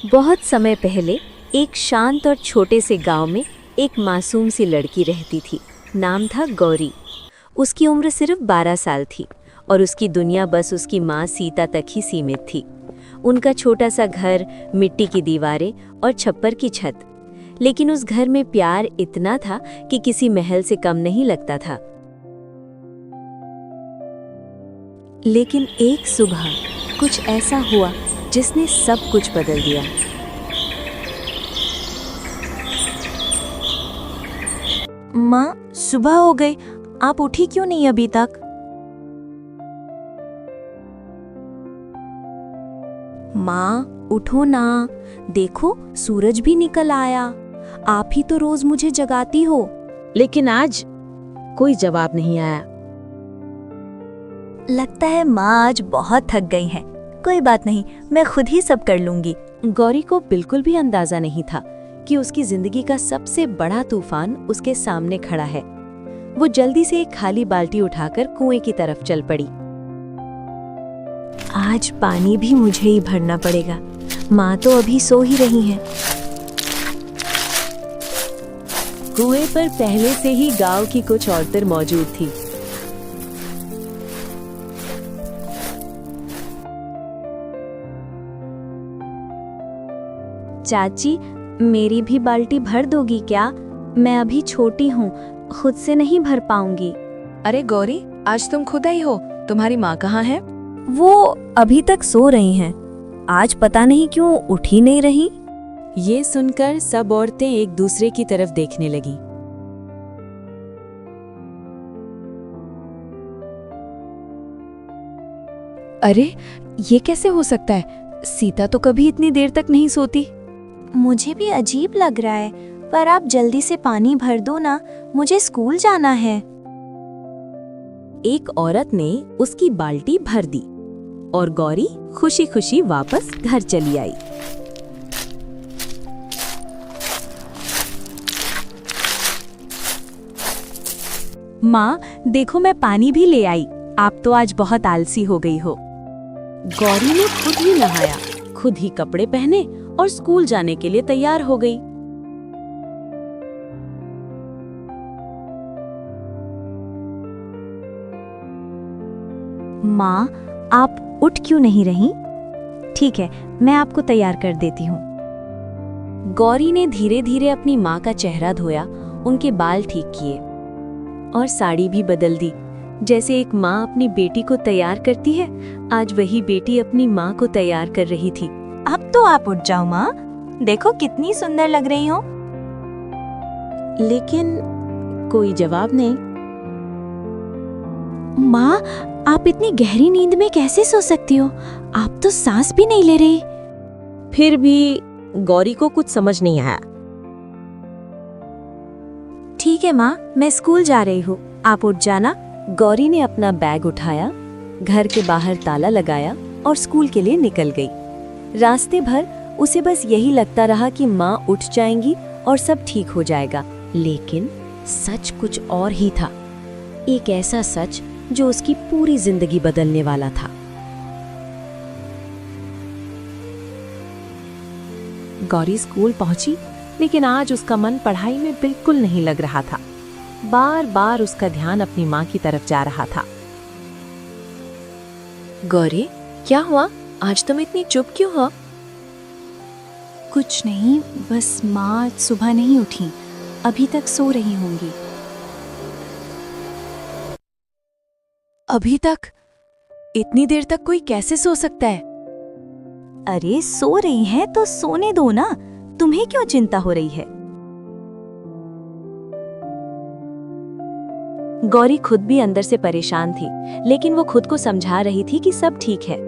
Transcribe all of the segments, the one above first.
बहुत समय पहले एक शांत और छोटे से गांव में एक मासूम सी लड़की रहती थी। नाम था गौरी। उसकी उम्र सिर्फ 12 साल थी और उसकी दुनिया बस उसकी माँ सीता तक ही सीमित थी। उनका छोटा सा घर, मिट्टी की दीवारें और छप्पर की छत, लेकिन उस घर में प्यार इतना था कि किसी महल से कम नहीं लगता था। लेकिन एक सुबह कुछ ऐसा हुआ जिसने सब कुछ बदल दिया। माँ, सुबह हो गई, आप उठी क्यों नहीं अभी तक? माँ उठो ना, देखो सूरज भी निकल आया। आप ही तो रोज मुझे जगाती हो। लेकिन आज कोई जवाब नहीं आया। लगता है माँ आज बहुत थक गई हैं। कोई बात नहीं, मैं खुद ही सब कर लूंगी। गौरी को बिल्कुल भी अंदाजा नहीं था कि उसकी जिंदगी का सबसे बड़ा तूफान उसके सामने खड़ा है। वो जल्दी से एक खाली बाल्टी उठाकर कुएं की तरफ चल पड़ी। आज पानी भी मुझे ही भरना पड़ेगा। माँ तो अभी सो ही रही हैं। कुएं पर पहले से ही गांव की कुछ औरतें मौजूद थी। चाची, मेरी भी बाल्टी भर दोगी क्या? मैं अभी छोटी हूँ, खुद से नहीं भर पाऊंगी। अरे गौरी, आज तुम खुद आई हो। तुम्हारी माँ कहाँ है? वो अभी तक सो रही हैं। आज पता नहीं क्यों उठ ही नहीं रही। ये सुनकर सब औरतें एक दूसरे की तरफ देखने लगीं। अरे, ये कैसे हो सकता है? सीता तो कभी इतनी देर तक नहीं सोती। मुझे भी अजीब लग रहा है, पर आप जल्दी से पानी भर दो ना, मुझे स्कूल जाना है। एक औरत ने उसकी बाल्टी भर दी और गौरी खुशी खुशी वापस घर चली आई। माँ, देखो मैं पानी भी ले आई। आप तो आज बहुत आलसी हो गई हो। गौरी ने खुद ही नहाया, खुद ही कपड़े पहने और स्कूल जाने के लिए तैयार हो गई। माँ, आप उठ क्यों नहीं रही? ठीक है, मैं आपको तैयार कर देती हूँ। गौरी ने धीरे धीरे अपनी माँ का चेहरा धोया, उनके बाल ठीक किए और साड़ी भी बदल दी। जैसे एक माँ अपनी बेटी को तैयार करती है, आज वही बेटी अपनी माँ को तैयार कर रही थी। अब तो आप उठ जाओ माँ, देखो कितनी सुंदर लग रही हो। लेकिन कोई जवाब नहीं। माँ, आप इतनी गहरी नींद में कैसे सो सकती हो? आप तो सांस भी नहीं ले रही। फिर भी गौरी को कुछ समझ नहीं आया। ठीक है माँ, मैं स्कूल जा रही हूँ, आप उठ जाना। गौरी ने अपना बैग उठाया, घर के बाहर ताला लगाया और स्कूल के लिए निकल गई। रास्ते भर उसे बस यही लगता रहा कि माँ उठ जाएंगी और सब ठीक हो जाएगा। लेकिन सच कुछ और ही था, एक ऐसा सच जो उसकी पूरी जिंदगी बदलने वाला था। गौरी स्कूल पहुंची, लेकिन आज उसका मन पढ़ाई में बिल्कुल नहीं लग रहा था। बार बार उसका ध्यान अपनी माँ की तरफ जा रहा था। गौरी, क्या हुआ? आज तुम इतनी चुप क्यों हो? कुछ नहीं, बस माँ सुबह नहीं उठी, अभी तक सो रही होंगी। अभी तक? इतनी देर तक कोई कैसे सो सकता है? अरे सो रही हैं तो सोने दो ना, तुम्हें क्यों चिंता हो रही है? गौरी खुद भी अंदर से परेशान थी, लेकिन वो खुद को समझा रही थी कि सब ठीक है।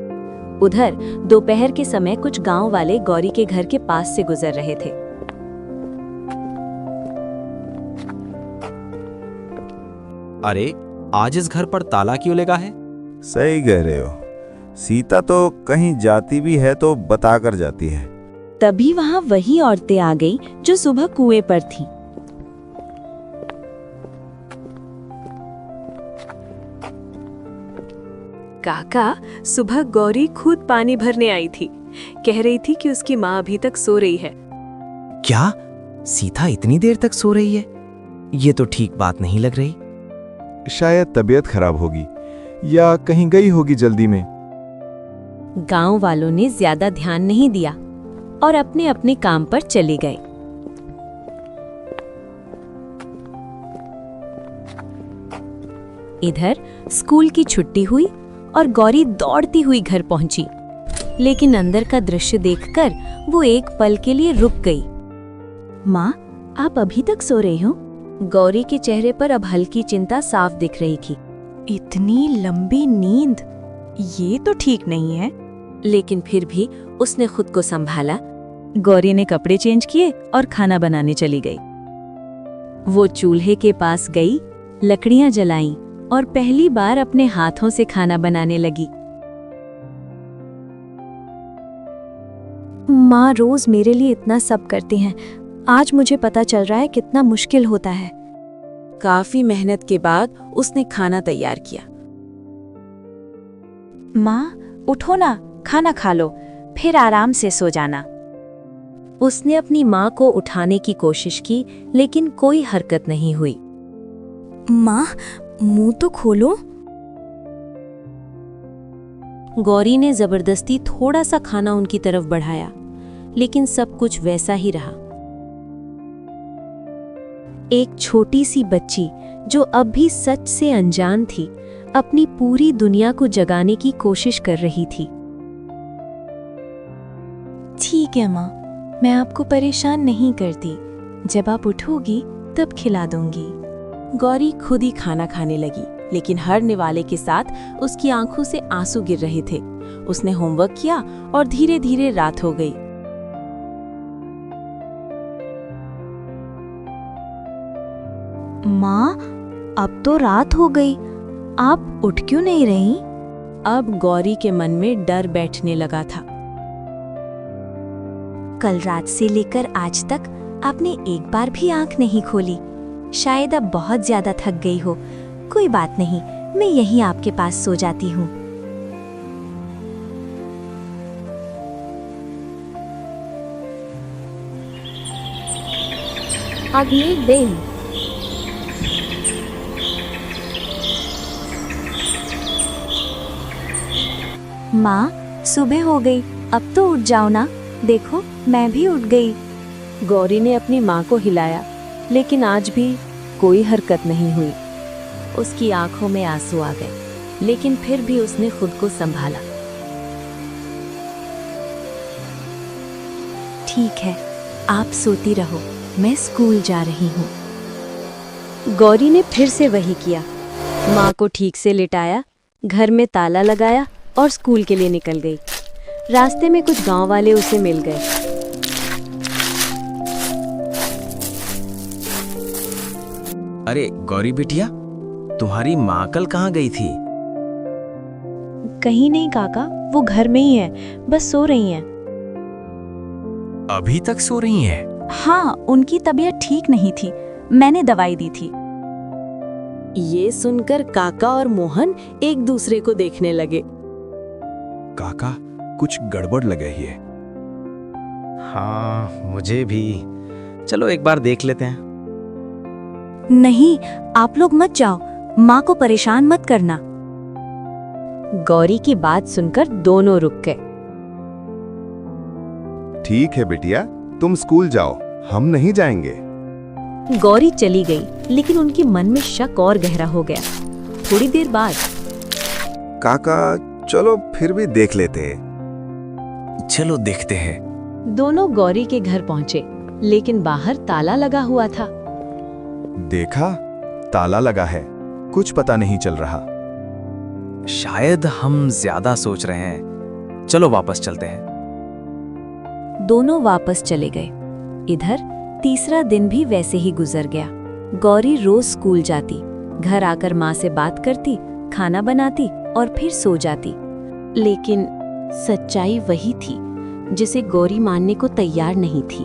उधर दोपहर के समय कुछ गांव वाले गौरी के घर के पास से गुजर रहे थे। अरे, आज इस घर पर ताला क्यों लगा है? सही कह रहे हो। सीता तो कहीं जाती भी है तो बता कर जाती है। तभी वहां वही औरतें आ गईं जो सुबह कुएं पर थीं। काका, सुबह गौरी खुद पानी भरने आई थी, कह रही थी कि उसकी माँ अभी तक सो रही है। क्या सीता इतनी देर तक सो रही है? ये तो ठीक बात नहीं लग रही। शायद तबीयत खराब होगी या कहीं गई होगी जल्दी में। गांव वालों ने ज्यादा ध्यान नहीं दिया और अपने अपने काम पर चले गए। इधर स्कूल की छुट्टी हुई और गौरी दौड़ती हुई घर पहुंची, लेकिन अंदर का दृश्य देखकर वो एक पल के लिए रुक गई। माँ, आप अभी तक सो रही हो? गौरी के चेहरे पर अब हल्की चिंता साफ दिख रही थी। इतनी लंबी नींद, ये तो ठीक नहीं है। लेकिन फिर भी उसने खुद को संभाला। गौरी ने कपड़े चेंज किए और खाना बनाने चली गई। वो चूल्हे के पास गई, लकड़ियां जलाईं और पहली बार अपने हाथों से खाना बनाने लगी। माँ रोज मेरे लिए इतना सब करती हैं। आज मुझे पता चल रहा है कितना मुश्किल होता है। काफी मेहनत के बाद उसने खाना तैयार किया। माँ, उठो ना, खाना खा लो, फिर आराम से सो जाना। उसने अपनी माँ को उठाने की कोशिश की, लेकिन कोई हरकत नहीं हुई। माँ, मुंह तो खोलो। गौरी ने जबरदस्ती थोड़ा सा खाना उनकी तरफ बढ़ाया, लेकिन सब कुछ वैसा ही रहा। एक छोटी सी बच्ची जो अब भी सच से अनजान थी, अपनी पूरी दुनिया को जगाने की कोशिश कर रही थी। ठीक है माँ, मैं आपको परेशान नहीं करती। जब आप उठोगी तब खिला दूंगी। गौरी खुद ही खाना खाने लगी, लेकिन हर निवाले के साथ उसकी आंखों से आंसू गिर रहे थे। उसने होमवर्क किया और धीरे धीरे रात हो गई। माँ, अब तो रात हो गई, आप उठ क्यों नहीं रही? अब गौरी के मन में डर बैठने लगा था। कल रात से लेकर आज तक आपने एक बार भी आंख नहीं खोली। शायद अब बहुत ज्यादा थक गई हो। कोई बात नहीं, मैं यहीं आपके पास सो जाती हूँ। अगले दिन माँ, सुबह हो गई, अब तो उठ जाओ ना। देखो, मैं भी उठ गई। गौरी ने अपनी माँ को हिलाया, लेकिन आज भी कोई हरकत नहीं हुई। उसकी आंखों में आंसू आ गए, लेकिन फिर भी उसने खुद को संभाला। ठीक है, आप सोती रहो, मैं स्कूल जा रही हूँ। गौरी ने फिर से वही किया। माँ को ठीक से लिटाया, घर में ताला लगाया और स्कूल के लिए निकल गई। रास्ते में कुछ गांव वाले उसे मिल गए। अरे गौरी बिटिया, तुम्हारी माँ कल कहाँ गई थी? कहीं नहीं काका, वो घर में ही है, बस सो रही हैं। अभी तक सो रही हैं? हाँ, उनकी तबीयत ठीक नहीं थी, मैंने दवाई दी थी। ये सुनकर काका और मोहन एक दूसरे को देखने लगे। काका, कुछ गड़बड़ लग रही है। हाँ, मुझे भी। चलो एक बार देख लेते हैं। नहीं, आप लोग मत जाओ, माँ को परेशान मत करना। गौरी की बात सुनकर दोनों रुक गए। ठीक है बिटिया, तुम स्कूल जाओ, हम नहीं जाएंगे। गौरी चली गई, लेकिन उनके मन में शक और गहरा हो गया। थोड़ी देर बाद काका, चलो फिर भी देख लेते हैं। चलो देखते हैं। दोनों गौरी के घर पहुंचे, लेकिन बाहर ताला लगा हुआ था। देखा, ताला लगा है, कुछ पता नहीं चल रहा। शायद हम ज्यादा सोच रहे हैं। चलो वापस चलते हैं। दोनों वापस चले गए। इधर तीसरा दिन भी वैसे ही गुजर गया। गौरी रोज स्कूल जाती, घर आकर माँ से बात करती, खाना बनाती और फिर सो जाती। लेकिन सच्चाई वही थी जिसे गौरी मानने को तैयार नहीं थी।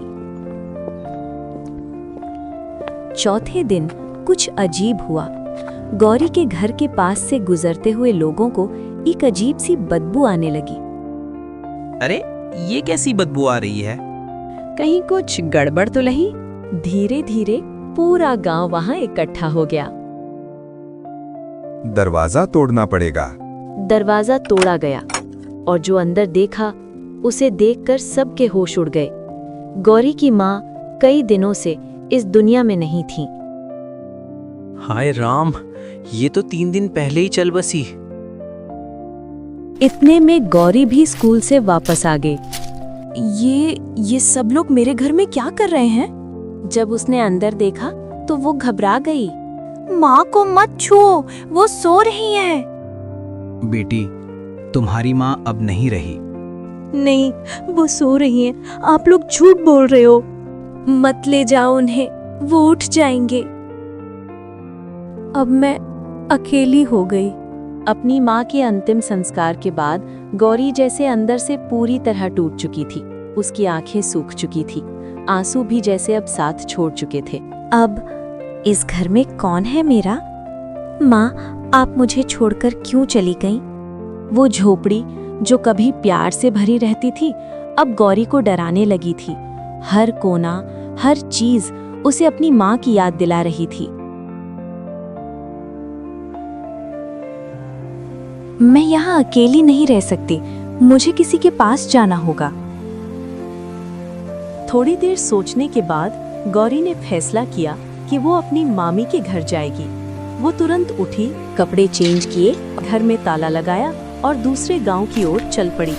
चौथे दिन कुछ अजीब हुआ। गौरी के घर के पास से गुजरते हुए लोगों को एक अजीब सी बदबू आने लगी। अरे ये कैसी बदबू आ रही है? कहीं कुछ गड़बड़ तो नहीं? धीरे धीरे पूरा गांव वहां इकट्ठा हो गया। दरवाजा तोड़ना पड़ेगा। दरवाजा तोड़ा गया और जो अंदर देखा उसे देखकर सबके होश उड़ गए। गौरी की माँ कई दिनों से इस दुनिया में नहीं थी। हाय राम, ये तो 3 दिन पहले ही चल बसी। इतने में गौरी भी स्कूल से वापस आ गई। ये सब लोग मेरे घर में क्या कर रहे हैं? जब उसने अंदर देखा तो वो घबरा गई। माँ को मत छुओ, वो सो रही है। बेटी, तुम्हारी माँ अब नहीं रही। नहीं, वो सो रही हैं। आप लोग झूठ बोल रहे हो। मत ले जाओ उन्हें, वो उठ जाएंगे। अब मैं अकेली हो गई। अपनी माँ के अंतिम संस्कार के बाद गौरी जैसे अंदर से पूरी तरह टूट चुकी थी। उसकी आंखें सूख चुकी थी, आंसू भी जैसे अब साथ छोड़ चुके थे। अब इस घर में कौन है मेरा? माँ, आप मुझे छोड़कर क्यों चली गईं? वो झोपड़ी जो कभी प्यार से भरी रहती थी, अब गौरी को डराने लगी थी। हर कोना, हर चीज उसे अपनी माँ की याद दिला रही थी। मैं यहाँ अकेली नहीं रह सकती, मुझे किसी के पास जाना होगा। थोड़ी देर सोचने के बाद गौरी ने फैसला किया कि वो अपनी मामी के घर जाएगी। वो तुरंत उठी, कपड़े चेंज किए, घर में ताला लगाया और दूसरे गांव की ओर चल पड़ी।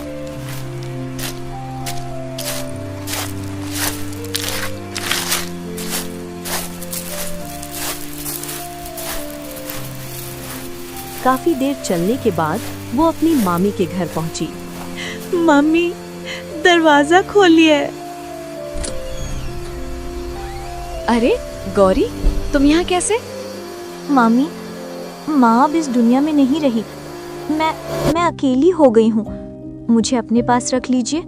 काफी देर चलने के बाद वो अपनी मामी के घर पहुंची। मम्मी, दरवाजा खोलिए। अरे गौरी, तुम यहाँ कैसे? मामी, माँ अब इस दुनिया में नहीं रही। मैं अकेली हो गई हूँ, मुझे अपने पास रख लीजिए।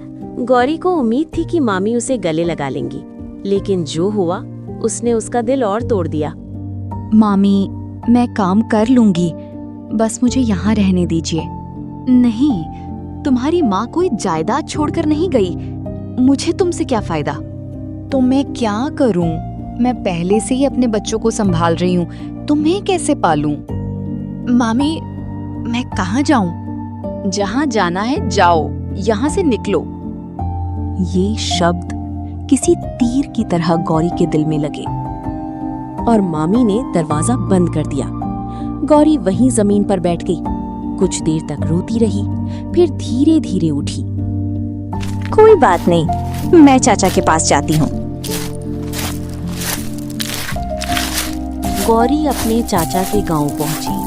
गौरी को उम्मीद थी कि मामी उसे गले लगा लेंगी, लेकिन जो हुआ उसने उसका दिल और तोड़ दिया। मामी, मैं काम कर लूंगी, बस मुझे यहाँ रहने दीजिए। नहीं, तुम्हारी माँ कोई जायदाद छोड़कर नहीं गई। मुझे तुमसे क्या फायदा? तो मैं क्या करूं? मैं पहले से ही अपने बच्चों को संभाल रही हूँ, तुम्हें कैसे पालूं? मामी, मैं कहाँ जाऊं? जहाँ जाना है जाओ, यहाँ से निकलो। ये शब्द किसी तीर की तरह गौरी के दिल में लगे और मामी ने दरवाजा बंद कर दिया। गौरी वहीं जमीन पर बैठ गई, कुछ देर तक रोती रही, फिर धीरे धीरे उठी। कोई बात नहीं, मैं चाचा के पास जाती हूँ। गौरी अपने चाचा के गांव पहुंची।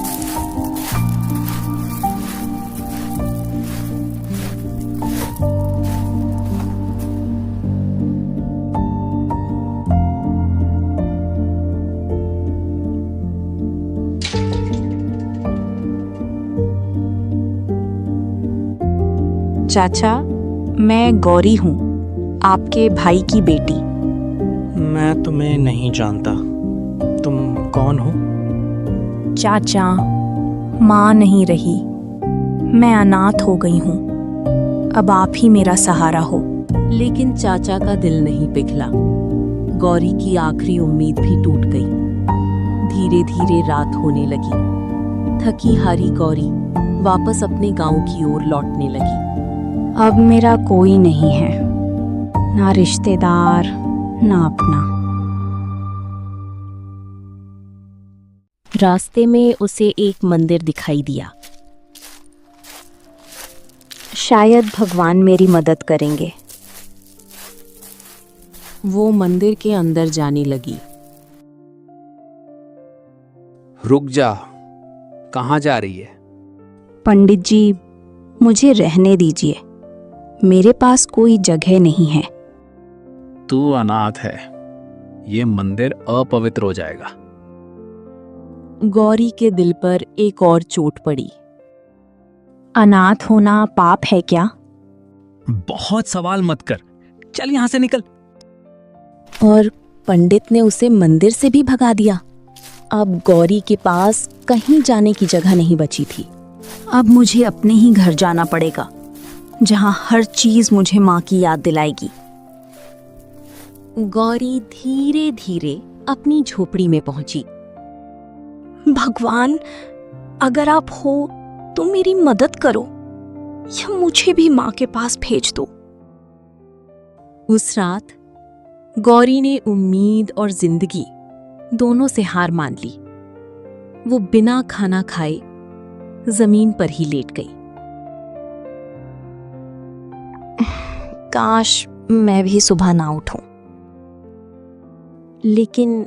चाचा, मैं गौरी हूँ, आपके भाई की बेटी। मैं तुम्हें नहीं जानता, तुम कौन हो? चाचा, माँ नहीं रही, मैं अनाथ हो गई हूँ, अब आप ही मेरा सहारा हो। लेकिन चाचा का दिल नहीं पिघला। गौरी की आखिरी उम्मीद भी टूट गई। धीरे धीरे रात होने लगी। थकी हारी गौरी वापस अपने गांव की ओर लौटने लगी। अब मेरा कोई नहीं है, ना रिश्तेदार, ना अपना। रास्ते में उसे एक मंदिर दिखाई दिया। शायद भगवान मेरी मदद करेंगे। वो मंदिर के अंदर जाने लगी। रुक जा, कहाँ जा रही है? पंडित जी, मुझे रहने दीजिए, मेरे पास कोई जगह नहीं है। तू अनाथ है, ये मंदिर अपवित्र हो जाएगा। गौरी के दिल पर एक और चोट पड़ी। अनाथ होना पाप है क्या? बहुत सवाल मत कर, चल यहाँ से निकल। और पंडित ने उसे मंदिर से भी भगा दिया। अब गौरी के पास कहीं जाने की जगह नहीं बची थी। अब मुझे अपने ही घर जाना पड़ेगा। जहाँ हर चीज मुझे माँ की याद दिलाएगी। गौरी धीरे धीरे अपनी झोपड़ी में पहुंची। भगवान, अगर आप हो तो मेरी मदद करो या मुझे भी माँ के पास भेज दो। उस रात गौरी ने उम्मीद और जिंदगी दोनों से हार मान ली। वो बिना खाना खाए जमीन पर ही लेट गई। काश मैं भी सुबह ना उठूं। लेकिन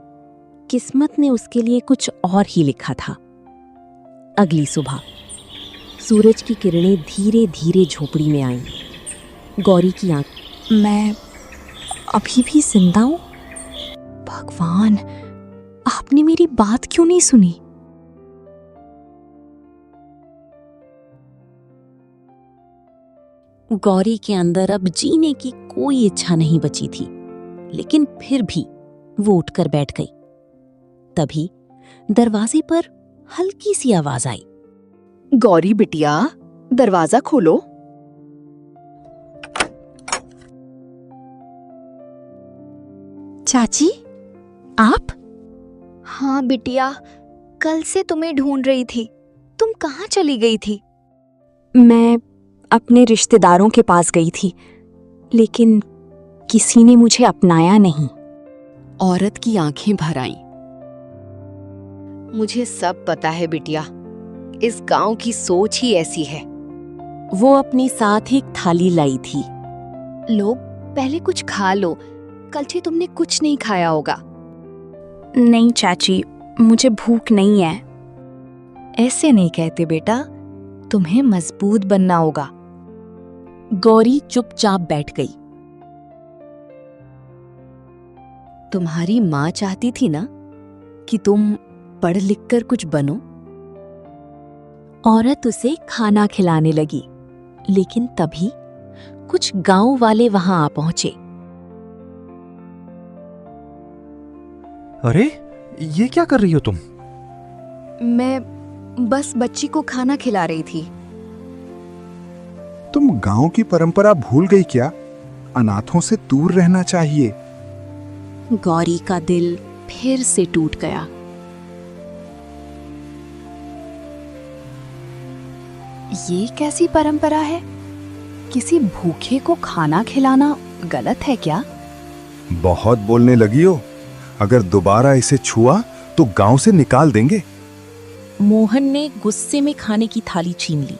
किस्मत ने उसके लिए कुछ और ही लिखा था। अगली सुबह सूरज की किरणें धीरे धीरे झोपड़ी में आईं। गौरी की आंख, मैं अभी भी जिंदा हूं? भगवान, आपने मेरी बात क्यों नहीं सुनी? गौरी के अंदर अब जीने की कोई इच्छा नहीं बची थी, लेकिन फिर भी वो उठकर बैठ गई। तभी दरवाजे पर हल्की सी आवाज आई। गौरी बिटिया, दरवाजा खोलो। चाची, आप? हाँ बिटिया, कल से तुम्हें ढूंढ रही थी। तुम कहाँ चली गई थी? मैं अपने रिश्तेदारों के पास गई थी, लेकिन किसी ने मुझे अपनाया नहीं। औरत की आंखें भर आईं। मुझे सब पता है बिटिया, इस गांव की सोच ही ऐसी है। वो अपने साथ एक थाली लाई थी। लो, पहले कुछ खा लो। कल से तुमने कुछ नहीं खाया होगा। नहीं चाची, मुझे भूख नहीं है। ऐसे नहीं कहते बेटा, तुम्हें मजबूत बनना होगा। गौरी चुपचाप बैठ गई। तुम्हारी माँ चाहती थी ना कि तुम पढ़ लिख कर कुछ बनो। औरत उसे खाना खिलाने लगी, लेकिन तभी कुछ गांव वाले वहां आ पहुंचे। अरे, ये क्या कर रही हो तुम? मैं बस बच्ची को खाना खिला रही थी। तुम गांव की परंपरा भूल गई क्या? अनाथों से दूर रहना चाहिए। गौरी का दिल फिर से टूट गया। ये कैसी परंपरा है? किसी भूखे को खाना खिलाना गलत है क्या? बहुत बोलने लगी हो। अगर दोबारा इसे छुआ तो गांव से निकाल देंगे। मोहन ने गुस्से में खाने की थाली छीन ली।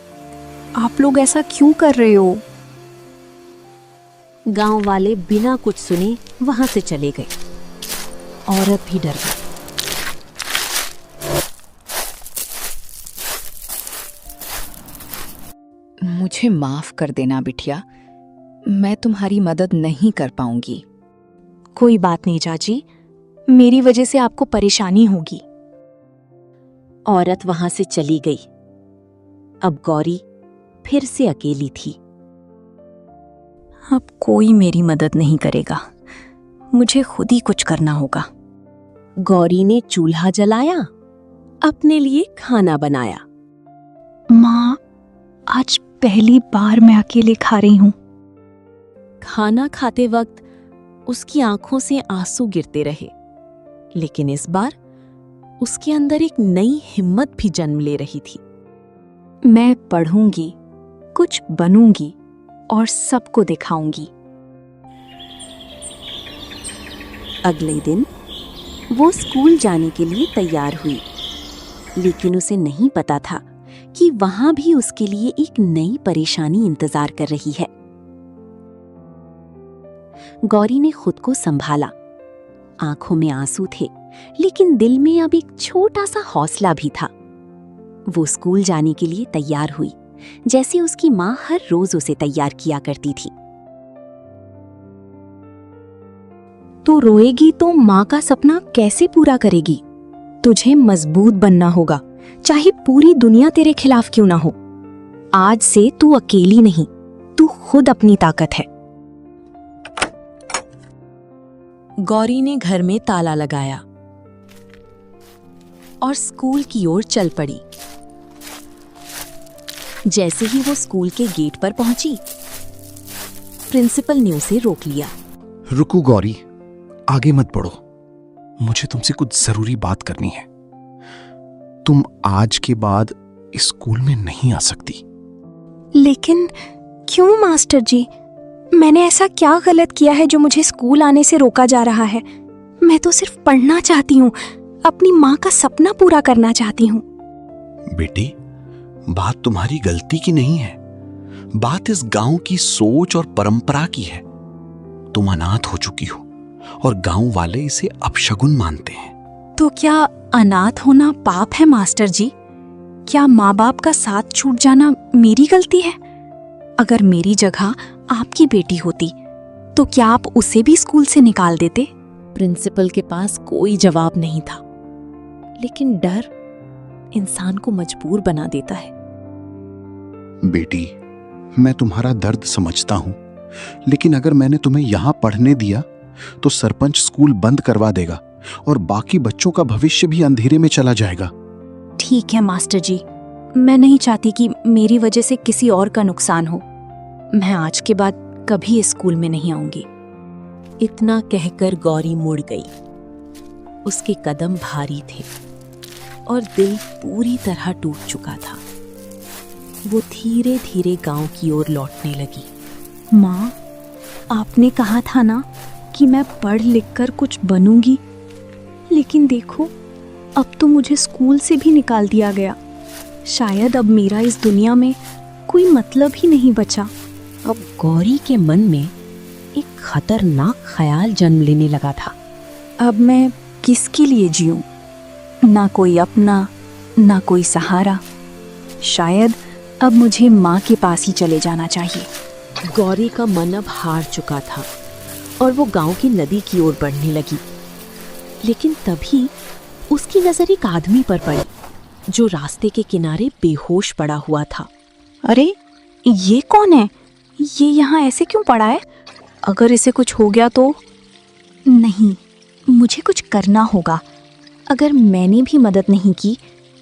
आप लोग ऐसा क्यों कर रहे हो? गांव वाले बिना कुछ सुने वहां से चले गए। औरत भी डर गई। मुझे माफ कर देना बिटिया, मैं तुम्हारी मदद नहीं कर पाऊंगी। कोई बात नहीं चाची, मेरी वजह से आपको परेशानी होगी। औरत वहां से चली गई। अब गौरी फिर से अकेली थी। अब कोई मेरी मदद नहीं करेगा, मुझे खुद ही कुछ करना होगा। गौरी ने चूल्हा जलाया, अपने लिए खाना बनाया। माँ, आज पहली बार मैं अकेले खा रही हूँ। खाना खाते वक्त उसकी आंखों से आंसू गिरते रहे, लेकिन इस बार उसके अंदर एक नई हिम्मत भी जन्म ले रही थी। मैं पढ़ूंगी, कुछ बनूंगी और सबको दिखाऊंगी। अगले दिन वो स्कूल जाने के लिए तैयार हुई, लेकिन उसे नहीं पता था कि वहां भी उसके लिए एक नई परेशानी इंतजार कर रही है। गौरी ने खुद को संभाला। आंखों में आंसू थे, लेकिन दिल में अब एक छोटा सा हौसला भी था। वो स्कूल जाने के लिए तैयार हुई, जैसे उसकी माँ हर रोज उसे तैयार किया करती थी। तो रोएगी तो माँ का सपना कैसे पूरा करेगी? तुझे मजबूत बनना होगा, चाहे पूरी दुनिया तेरे खिलाफ क्यों ना हो। आज से तू अकेली नहीं, तू खुद अपनी ताकत है। गौरी ने घर में ताला लगाया और स्कूल की ओर चल पड़ी। जैसे ही वो स्कूल के गेट पर पहुंची, प्रिंसिपल ने उसे रोक लिया। रुको गौरी, आगे मत बढ़ो। मुझे तुमसे कुछ जरूरी बात करनी है। तुम आज के बाद इस स्कूल में नहीं आ सकती। लेकिन क्यों मास्टर जी? मैंने ऐसा क्या गलत किया है जो मुझे स्कूल आने से रोका जा रहा है? मैं तो सिर्फ पढ़ना चाहती हूँ, अपनी माँ का सपना पूरा करना चाहती हूँ। बेटी, बात तुम्हारी गलती की नहीं है, बात इस गांव की सोच और परंपरा की है। तुम अनाथ हो चुकी हो और गांव वाले इसे अपशगुन मानते हैं। तो क्या अनाथ होना पाप है मास्टर जी? क्या माँ बाप का साथ छूट जाना मेरी गलती है? अगर मेरी जगह आपकी बेटी होती तो क्या आप उसे भी स्कूल से निकाल देते? प्रिंसिपल के पास कोई जवाब नहीं था, लेकिन डर इंसान को मजबूर बना देता है। बेटी, मैं तुम्हारा दर्द समझता हूं, लेकिन अगर मैंने तुम्हें यहां पढ़ने दिया तो सरपंच स्कूल बंद करवा देगा और बाकी बच्चों का भविष्य भी अंधेरे में चला जाएगा। ठीक है मास्टर जी, मैं नहीं चाहती कि मेरी वजह से किसी और का नुकसान हो। मैं आज के बाद कभी इस स्कूल में नहीं आऊंगी। इतना कहकर गौरी मुड़ गई। उसके कदम भारी थे और दिल पूरी तरह टूट चुका था। वो धीरे धीरे गांव की ओर लौटने लगी। माँ, आपने कहा था ना कि मैं पढ़ लिख कर कुछ बनूंगी, लेकिन देखो अब तो मुझे स्कूल से भी निकाल दिया गया। शायद अब मेरा इस दुनिया में कोई मतलब ही नहीं बचा। अब गौरी के मन में एक खतरनाक ख्याल जन्म लेने लगा था। अब मैं किसके लिए जीऊं? ना कोई अपना, ना कोई सहारा। शायद अब मुझे माँ के पास ही चले जाना चाहिए। गौरी का मन अब हार चुका था और वो गांव की नदी की ओर बढ़ने लगी। लेकिन तभी उसकी नजर एक आदमी पर पड़ी जो रास्ते के किनारे बेहोश पड़ा हुआ था। अरे, ये कौन है? ये यहाँ ऐसे क्यों पड़ा है? अगर इसे कुछ हो गया तो? नहीं, मुझे कुछ करना होगा। अगर मैंने भी मदद नहीं की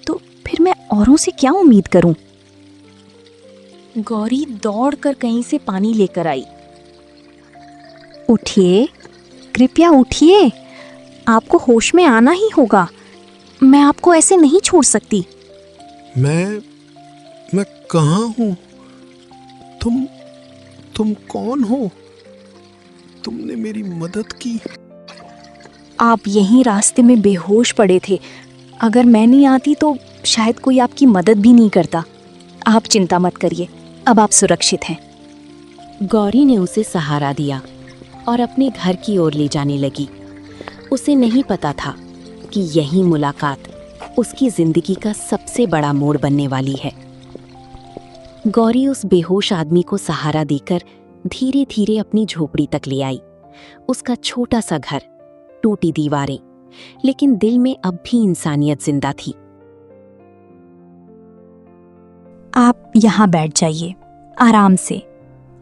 तो फिर मैं औरों से क्या उम्मीद करूं? गौरी दौड़कर कहीं से पानी लेकर आई। उठिए, कृपया उठिए। आपको होश में आना ही होगा। मैं आपको ऐसे नहीं छोड़ सकती। मैं कहाँ हूँ? तुम कौन हो? तुमने मेरी मदद की। आप यहीं रास्ते में बेहोश पड़े थे। अगर मैं नहीं आती तो शायद कोई आपकी मदद भी नहीं करता। आप चिंता मत करिए, अब आप सुरक्षित हैं। गौरी ने उसे सहारा दिया और अपने घर की ओर ले जाने लगी। उसे नहीं पता था कि यही मुलाकात उसकी जिंदगी का सबसे बड़ा मोड़ बनने वाली है। गौरी उस बेहोश आदमी को सहारा देकर धीरे धीरे अपनी झोपड़ी तक ले आई। उसका छोटा सा घर, टूटी दीवारें, लेकिन दिल में अब भी इंसानियत जिंदा थी। आप यहाँ बैठ जाइए, आराम से।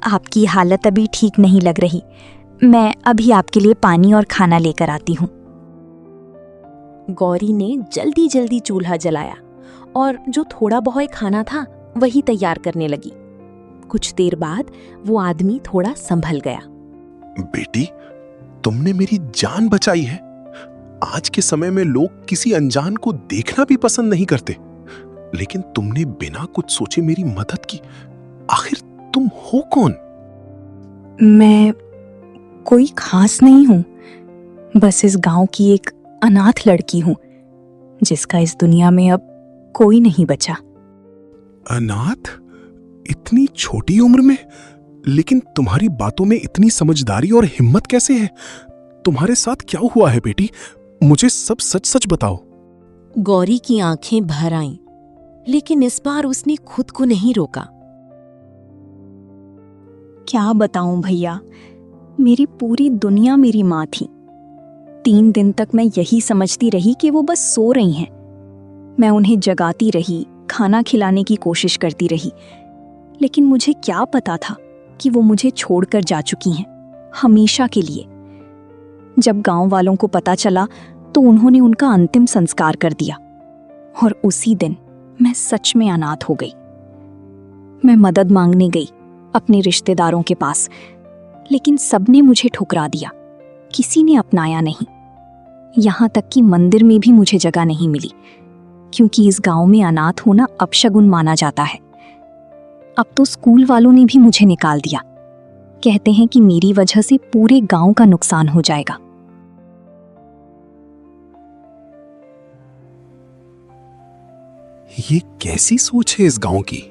आपकी हालत अभी ठीक नहीं लग रही। मैं अभी आपके लिए पानी और खाना लेकर आती हूँ। गौरी ने जल्दी जल्दी चूल्हा जलाया और जो थोड़ा बहुत खाना था वही तैयार करने लगी। कुछ देर बाद वो आदमी थोड़ा संभल गया। बेटी, तुमने मेरी जान बचाई है। आज के समय में लोग किसी अनजान को देखना भी पसंद नहीं करते, लेकिन तुमने बिना कुछ सोचे मेरी मदद की। आखिर तुम हो कौन? मैं कोई खास नहीं हूँ, बस इस गांव की एक अनाथ लड़की हूँ जिसका इस दुनिया में अब कोई नहीं बचा। अनाथ? इतनी छोटी उम्र में? लेकिन तुम्हारी बातों में इतनी समझदारी और हिम्मत कैसे है? तुम्हारे साथ क्या हुआ है बेटी? मुझे सब सच सच बताओ। गौरी की आंखें भर आईं, लेकिन इस बार उसने खुद को नहीं रोका। क्या बताऊं भैया, मेरी पूरी दुनिया मेरी माँ थी। 3 दिन तक मैं यही समझती रही कि वो बस सो रही हैं। मैं उन्हें जगाती रही, खाना खिलाने की कोशिश करती रही, लेकिन मुझे क्या पता था कि वो मुझे छोड़कर जा चुकी हैं, हमेशा के लिए। जब गांव वालों को पता चला तो उन्होंने उनका अंतिम संस्कार कर दिया और उसी दिन मैं सच में अनाथ हो गई। मैं मदद मांगने गई अपने रिश्तेदारों के पास, लेकिन सबने मुझे ठुकरा दिया, किसी ने अपनाया नहीं। यहाँ तक कि मंदिर में भी मुझे जगह नहीं मिली, क्योंकि इस गांव में अनाथ होना अपशगुन माना जाता है। अब तो स्कूल वालों ने भी मुझे निकाल दिया, कहते हैं कि मेरी वजह से पूरे गांव का नुकसान हो जाएगा। ये कैसी सोच है इस गांव की,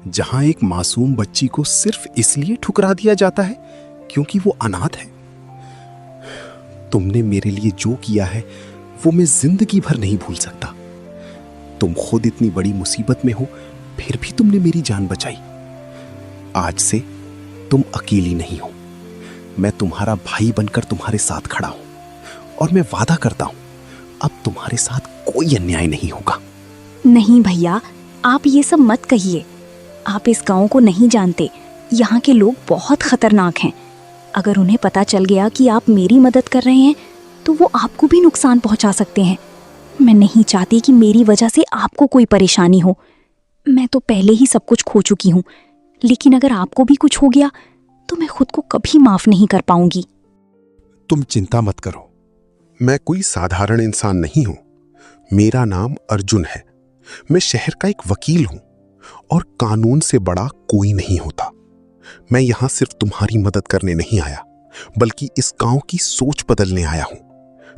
जहां एक मासूम बच्ची को सिर्फ इसलिए ठुकरा दिया जाता है क्योंकि वो अनाथ है। तुमने मेरे लिए जो किया है वो मैं जिंदगी भर नहीं भूल सकता। तुम खुद इतनी बड़ी मुसीबत में हो, फिर भी तुमने मेरी जान बचाई। आज से तुम अकेली नहीं हो, मैं तुम्हारा भाई बनकर तुम्हारे साथ खड़ा हूं और मैं वादा करता हूं अब तुम्हारे साथ कोई अन्याय नहीं होगा। नहीं भैया, आप ये सब मत कहिए। आप इस गांव को नहीं जानते, यहाँ के लोग बहुत खतरनाक हैं। अगर उन्हें पता चल गया कि आप मेरी मदद कर रहे हैं तो वो आपको भी नुकसान पहुंचा सकते हैं। मैं नहीं चाहती कि मेरी वजह से आपको कोई परेशानी हो। मैं तो पहले ही सब कुछ खो चुकी हूँ, लेकिन अगर आपको भी कुछ हो गया तो मैं खुद को कभी माफ नहीं कर पाऊंगी। तुम चिंता मत करो, मैं कोई साधारण इंसान नहीं हूं। मेरा नाम अर्जुन है। मैं शहर का एक वकील हूं और कानून से बड़ा कोई नहीं होता। मैं यहां सिर्फ तुम्हारी मदद करने नहीं आया, बल्कि इस गांव की सोच बदलने आया हूं,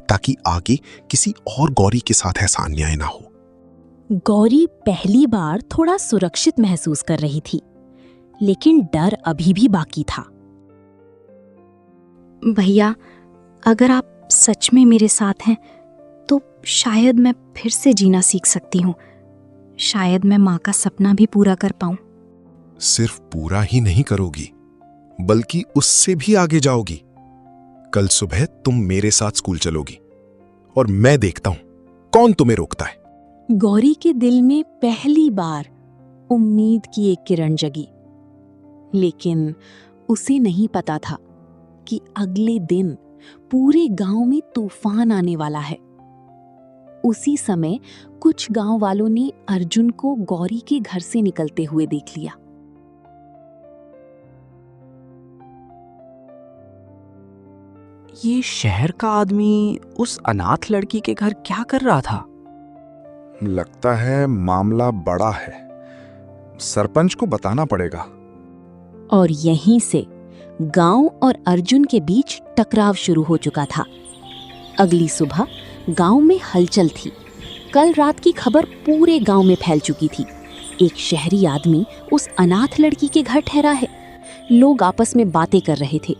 ताकि आगे किसी और गौरी के साथ ऐसा अन्याय ना हो। गौरी पहली बार थोड़ा सुरक्षित महसूस कर रही थी, लेकिन डर अभी भी बाकी था। भैया, अगर आप सच में मेरे साथ हैं तो शायद मैं फिर से जीना सीख सकती हूँ। शायद मैं माँ का सपना भी पूरा कर पाऊं। सिर्फ पूरा ही नहीं करोगी, बल्कि उससे भी आगे जाओगी। कल सुबह तुम मेरे साथ स्कूल चलोगी और मैं देखता हूं कौन तुम्हें रोकता है। गौरी के दिल में पहली बार उम्मीद की एक किरण जगी, लेकिन उसे नहीं पता था कि अगले दिन पूरे गांव में तूफान आने वाला है। उसी समय कुछ गांव वालों ने अर्जुन को गौरी के घर से निकलते हुए देख लिया। ये शहर का आदमी उस अनाथ लड़की के घर क्या कर रहा था? लगता है मामला बड़ा है, सरपंच को बताना पड़ेगा। और यहीं से गांव और अर्जुन के बीच टकराव शुरू हो चुका था। अगली सुबह गांव में हलचल थी। कल रात की खबर पूरे गांव में फैल चुकी थी। एक शहरी आदमी उस अनाथ लड़की के घर ठहरा है। लोग आपस में बातें कर रहे थे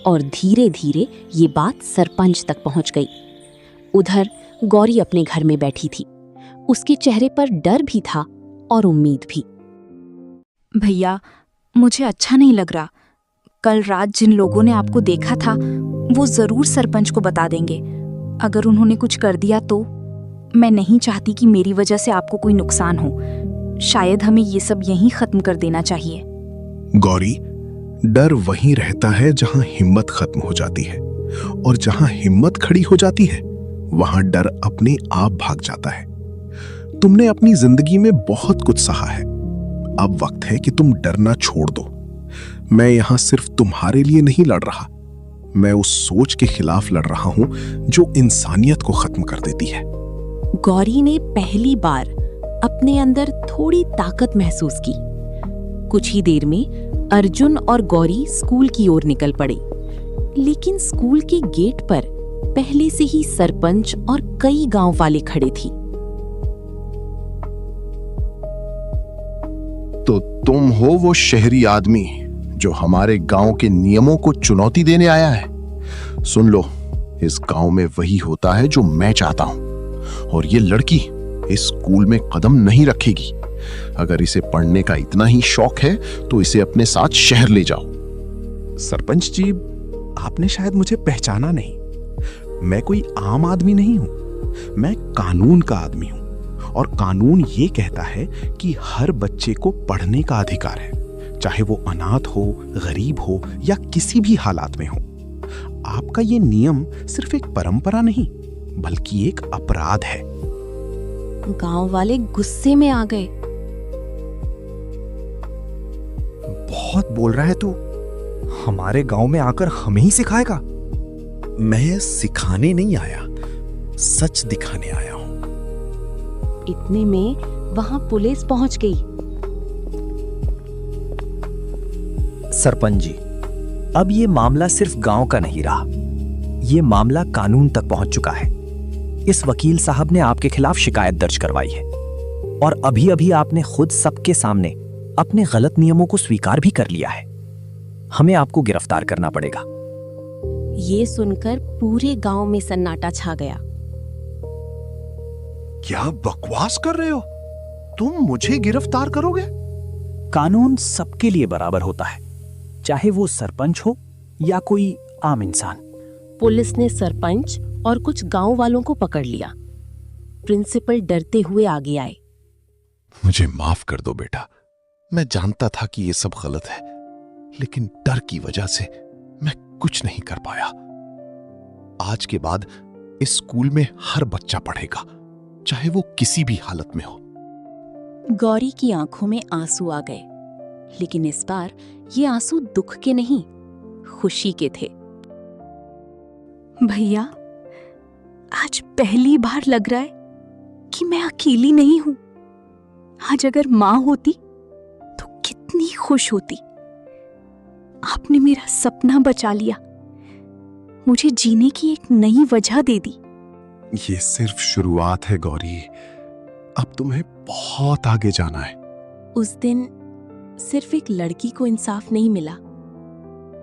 और धीरे धीरे ये बात सरपंच तक पहुंच गई। उधर गौरी अपने घर में बैठी थी। उसके चेहरे पर डर भी था और उम्मीद भी। भैया, मुझे अच्छा नहीं लग रहा। कल रात जिन लोगों ने आपको देखा था वो जरूर सरपंच को बता देंगे। अगर उन्होंने कुछ कर दिया तो मैं नहीं चाहती कि मेरी वजह से आपको कोई नुकसान हो। शायद हमें ये सब यहीं खत्म कर देना चाहिए। गौरी, डर वहीं रहता है जहां हिम्मत खत्म हो जाती है, और जहां हिम्मत खड़ी हो जाती है वहां डर अपने आप भाग जाता है। तुमने अपनी जिंदगी में बहुत कुछ सहा है। अब वक्त है कि तुम डरना छोड़ दो। मैं यहां सिर्फ तुम्हारे लिए नहीं लड़ रहा, मैं उस सोच के खिलाफ लड़ रहा हूं जो इंसानियत को खत्म कर देती है। गौरी ने पहली बार अपने अंदर थोड़ी ताकत महसूस की। कुछ ही देर में अर्जुन और गौरी स्कूल की ओर निकल पड़े, लेकिन स्कूल के गेट पर पहले से ही सरपंच और कई गांव वाले खड़े थे। तो तुम हो वो शहरी आदमी जो हमारे गांव के नियमों को चुनौती देने आया है? सुन लो, इस गांव में वही होता है जो मैं चाहता हूं, और ये लड़की इस स्कूल में कदम नहीं रखेगी। अगर इसे पढ़ने का इतना ही शौक है तो इसे अपने साथ शहर ले जाओ। सरपंच जी, आपने शायद मुझे पहचाना नहीं। मैं कोई आम आदमी नहीं हूं, मैं कानून का आदमी हूं, और कानून ये कहता है कि हर बच्चे को पढ़ने का अधिकार है, चाहे वो अनाथ हो, गरीब हो या किसी भी हालात में हो। आपका ये नियम सिर्फ एक परंपरा नहीं, बल्कि एक अपराध है। गांव वाले गुस्से में आ गए। बहुत बोल रहा है तू। हमारे गांव में आकर हमें ही सिखाएगा? मैं सिखाने नहीं आया, सच दिखाने आया हूं। इतने में वहां पुलिस पहुंच गई। सरपंच जी, अब ये मामला सिर्फ गांव का नहीं रहा, ये मामला कानून तक पहुंच चुका है। इस वकील साहब ने आपके खिलाफ शिकायत दर्ज करवाई है और अभी अभी आपने खुद सबके सामने अपने गलत नियमों को स्वीकार भी कर लिया है। हमें आपको गिरफ्तार करना पड़ेगा। ये सुनकर पूरे गांव में सन्नाटा छा गया। क्या बकवास कर रहे हो? तुम मुझे गिरफ्तार करोगे? कानून सबके लिए बराबर होता है, चाहे वो सरपंच हो या कोई आम इंसान। पुलिस ने सरपंच और कुछ गांव वालों को पकड़ लिया। प्रिंसिपल डरते हुए आगे आए। मुझे माफ कर दो बेटा, मैं जानता था कि ये सब गलत है, लेकिन डर की वजह से मैं कुछ नहीं कर पाया। आज के बाद इस स्कूल में हर बच्चा पढ़ेगा, चाहे वो किसी भी हालत में हो। गौरी की आंखों में आंसू आ गए, लेकिन इस बार ये आंसू दुख के नहीं, खुशी के थे। भैया, आज पहली बार लग रहा है कि मैं अकेली नहीं हूं। आज अगर मां होती तो कितनी खुश होती। आपने मेरा सपना बचा लिया, मुझे जीने की एक नई वजह दे दी। ये सिर्फ शुरुआत है गौरी, अब तुम्हें बहुत आगे जाना है। उस दिन सिर्फ एक लड़की को इंसाफ नहीं मिला,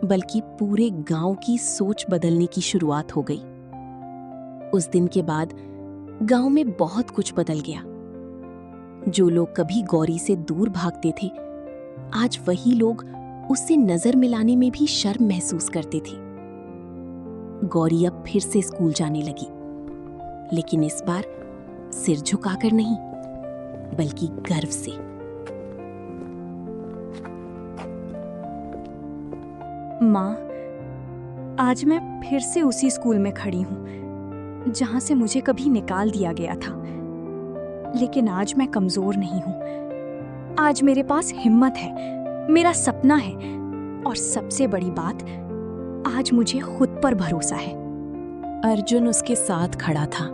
बल्कि पूरे गांव की सोच बदलने की शुरुआत हो गई। उस दिन के बाद गांव में बहुत कुछ बदल गया। जो लोग कभी गौरी से दूर भागते थे, आज वही लोग उससे नजर मिलाने में भी शर्म महसूस करते थे। गौरी अब फिर से स्कूल जाने लगी, लेकिन इस बार सिर झुकाकर नहीं, बल्कि गर्व से। माँ, आज मैं फिर से उसी स्कूल में खड़ी हूँ जहाँ से मुझे कभी निकाल दिया गया था। लेकिन आज मैं कमजोर नहीं हूँ। आज मेरे पास हिम्मत है, मेरा सपना है, और सबसे बड़ी बात, आज मुझे खुद पर भरोसा है। अर्जुन उसके साथ खड़ा था,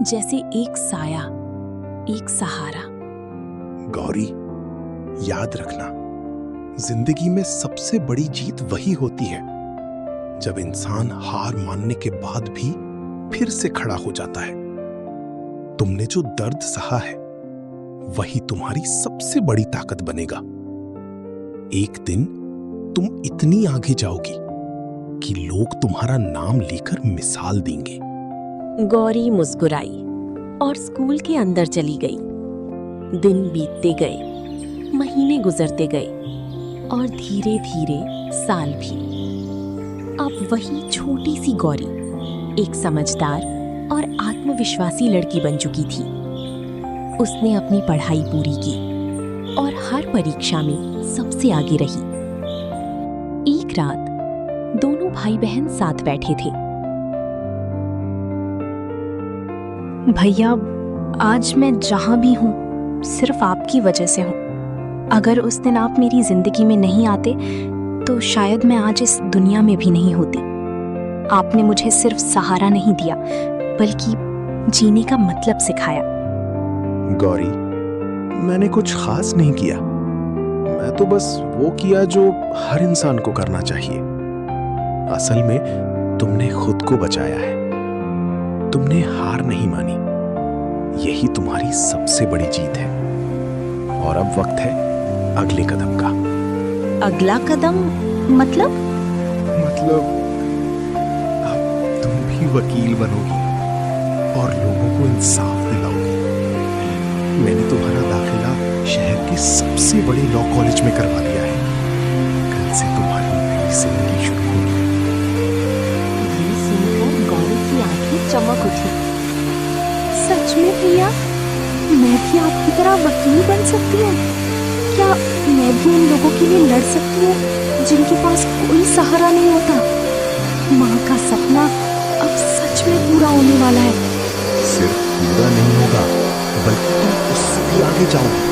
जैसे एक साया, एक सहारा। गौरी, याद रखना, जिंदगी में सबसे बड़ी जीत वही होती है जब इंसान हार मानने के बाद भी फिर से खड़ा हो जाता है। तुमने जो दर्द सहा है, वही तुम्हारी सबसे बड़ी ताकत बनेगा। एक दिन तुम इतनी आगे जाओगी कि लोग तुम्हारा नाम लेकर मिसाल देंगे। गौरी मुस्कुराई और स्कूल के अंदर चली गई। दिन बीतते गए, महीने गुजरते गए, और धीरे धीरे साल भी। अब वही छोटी सी गौरी एक समझदार और आत्मविश्वासी लड़की बन चुकी थी। उसने अपनी पढ़ाई पूरी की और हर परीक्षा में सबसे आगे रही। एक रात दोनों भाई बहन साथ बैठे थे। भैया, आज मैं जहाँ भी हूँ सिर्फ आपकी वजह से हूँ। अगर उस दिन आप मेरी जिंदगी में नहीं आते तो शायद मैं आज इस दुनिया में भी नहीं होती। आपने मुझे सिर्फ सहारा नहीं दिया, बल्कि जीने का मतलब सिखाया। गौरी, मैंने कुछ खास नहीं किया, मैं तो बस वो किया जो हर इंसान को करना चाहिए। असल में तुमने खुद को बचाया है, तुमने हार नहीं मानी। यही तुम्हारी सबसे बड़ी जीत है। और अब वक्त है अगले कदम का। अगला कदम मतलब अब तुम भी वकील बनोगी और लोगों को इंसाफ दिलाओगी। मैंने तुम्हारा दाखिला शहर के सबसे बड़े लॉ कॉलेज में करवा दिया है। कल से तुम्हारी नई जिंदगी शुरू होगी। ये सुनकर गौरी की आंखें चमक उठी। सच में भैया, मैं भी आपकी तरह वकील बन सकती हूँ? क्या मैं भी उन लोगों के लिए लड़ सकती हूँ जिनके पास कोई सहारा नहीं होता? माँ का सपना अब सच में पूरा होने वाला है। सिर्फ पूरा नहीं होगा, बल्कि तुम उससे भी आगे जाओगे।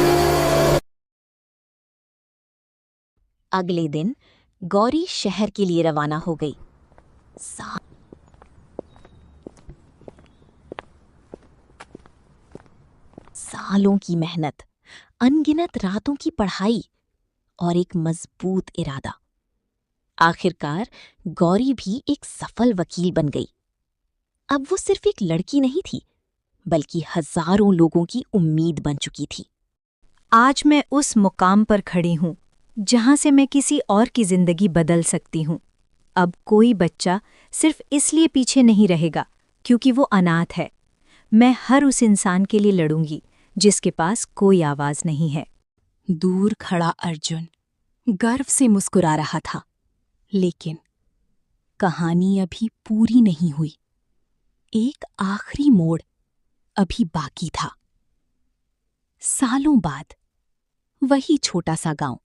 अगले दिन गौरी शहर के लिए रवाना हो गई। सालों की मेहनत, अनगिनत रातों की पढ़ाई और एक मजबूत इरादा। आखिरकार गौरी भी एक सफल वकील बन गई। अब वो सिर्फ एक लड़की नहीं थी, बल्कि हजारों लोगों की उम्मीद बन चुकी थी। आज मैं उस मुकाम पर खड़ी हूँ जहाँ से मैं किसी और की जिंदगी बदल सकती हूँ। अब कोई बच्चा सिर्फ इसलिए पीछे नहीं रहेगा क्योंकि वो अनाथ है। मैं हर उस इंसान के लिए लड़ूंगी जिसके पास कोई आवाज नहीं है। दूर खड़ा अर्जुन गर्व से मुस्कुरा रहा था, लेकिन कहानी अभी पूरी नहीं हुई। एक आखिरी मोड़ अभी बाकी था। सालों बाद वही छोटा सा गांव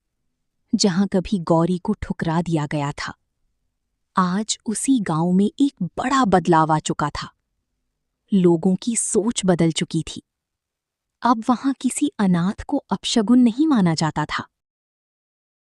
जहां कभी गौरी को ठुकरा दिया गया था, आज उसी गांव में एक बड़ा बदलाव आ चुका था। लोगों की सोच बदल चुकी थी। अब वहां किसी अनाथ को अपशगुन नहीं माना जाता था।